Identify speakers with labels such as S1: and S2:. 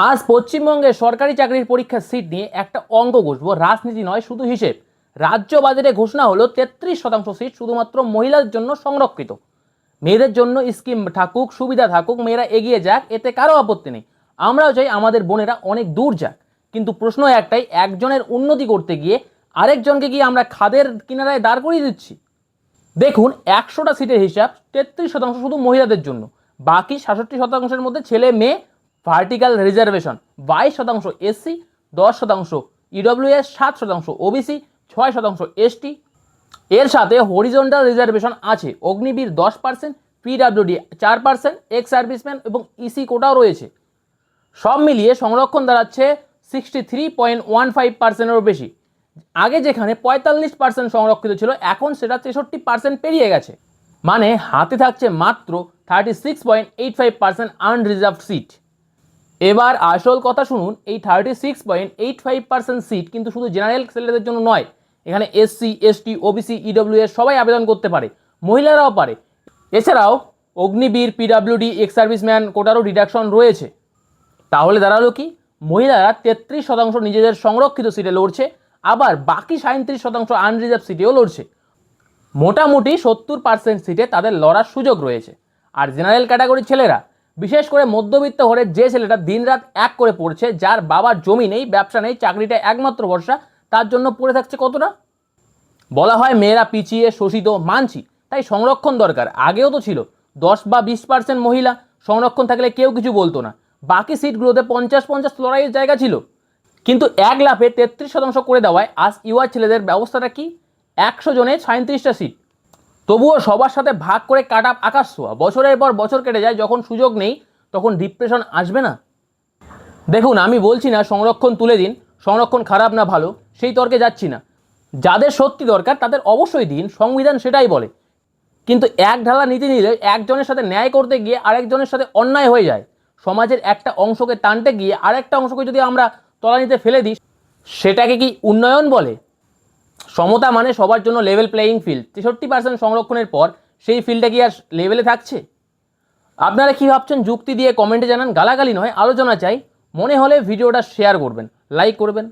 S1: আজ পশ্চিমবঙ্গের সরকারি চাকরির পরীক্ষার সিট নিয়ে একটা অঙ্ক কষবো, রাজনীতি নয় শুধু হিসেব। রাজ্য বাজেটে ঘোষণা হলো 33% সিট শুধুমাত্র মহিলাদের জন্য সংরক্ষিত। মেয়েদের জন্য স্কিম থাকুক, সুবিধা থাকুক, মেয়েরা এগিয়ে যাক, এতে কারো আপত্তি নেই। আমরাও চাই আমাদের বোনেরা অনেক দূর যাক, কিন্তু প্রশ্ন একটাই, একজনের উন্নতি করতে গিয়ে আরেকজনকে গিয়ে আমরা খাদের কিনারায় দাঁড় করিয়ে দিচ্ছি। দেখুন, 100টা সিটের হিসাব 33% শুধু মহিলাদের জন্য, বাকি 67%-এর মধ্যে ছেলে মেয়ে, vertical reservation 22% SC, 10% EWS, 7% OBC, 6% ST. এর সাথে হরিজন্টাল রিজার্ভেশন আছে, অগ্নিবীর 10%, পিডাব্লিউডি 4%, এক্স সার্ভিসম্যান এবং ইসি কোটাও রয়েছে। সব মিলিয়ে সংরক্ষণ দাঁড়াচ্ছে 63.15%-এরও বেশি। আগে যেখানে 45% সংরক্ষিত ছিল, এখন সেটা 63% পেরিয়ে গেছে। মানে হাতে থাকছে মাত্র 36.85% আনরিজার্ভড সিট। এবার আসল কথা শুনুন, এই 36.85% সিট কিন্তু শুধু জেনারেল ছেলেদের জন্য নয়। এখানে এসসি, এসটি, ওবিসি, ইডব্লিউএস সবাই আবেদন করতে পারে, মহিলারাও পারে। এছাড়াও অগ্নিবীর, পিডাব্লিউডি, এক্স সার্ভিসম্যান কোটারও ডিডাকশন রয়েছে। তাহলে দাঁড়ালো কি, মহিলারা 33% নিজেদের সংরক্ষিত সিটে লড়ছে, আবার বাকি 37% আনরিজার্ভ সিটেও লড়ছে। মোটামুটি 70% সিটে তাদের লড়ার সুযোগ রয়েছে। আর জেনারেল ক্যাটাগরির ছেলেরা, বিশেষ করে মধ্যবিত্ত ঘরের যে ছেলেটা দিনরাত এক করে পড়ছে, যার বাবার জমি নেই, ব্যবসা নেই, চাকরিটা একমাত্র ভরসা, তার জন্য পড়ে থাকছে কতটা। বলা হয় মেয়েরা পিছিয়ে, শোষিত, মানছি, তাই সংরক্ষণ দরকার। আগেও তো ছিল, 10 বা 20% মহিলা সংরক্ষণ থাকলে কেউ কিছু বলতো না। বাকি সিটগুলোতে 50-50 লড়াইয়ের জায়গা ছিল, কিন্তু এক লাফে 33% করে দেওয়ায় আজ ইউআর ছেলেদের ব্যবস্থাটা কি? 100 জনে 37টা সিট। তবুও সবার সাথে ভাগ করে কাটা আকাশ ছোঁয়া। বছরের পর বছর কেটে যায়, যখন সুযোগ নেই তখন ডিপ্রেশন আসবে না? দেখুন, আমি বলছি না সংরক্ষণ তুলে দিন, সংরক্ষণ খারাপ না ভালো, সেই তর্কে যাচ্ছি না। যাদের সত্যি দরকার তাদের অবশ্যই দিন, সংবিধান সেটাই বলে। কিন্তু এক ঢালা নীতি নিলে একজনের সাথে ন্যায় করতে গিয়ে আরেকজনের সাথে অন্যায় হয়ে যায়। সমাজের একটা অংশকে টানতে গিয়ে আরেকটা অংশকে যদি আমরা তলানিতে ফেলে দিই, সেটাকে কি উন্নয়ন বলে? সমতা মানে সবার জন্য লেভেল প্লেয়িং ফিল্ড। 63% সংরক্ষণের পর সেই ফিল্ডটা কি আর লেভেলে থাকছে? আপনারা কি ভাবছেন যুক্তি দিয়ে কমেন্টে জানান, গালাগালি নয়, আলোচনা চাই। মনে হলে ভিডিওটা শেয়ার করবেন, লাইক করবেন।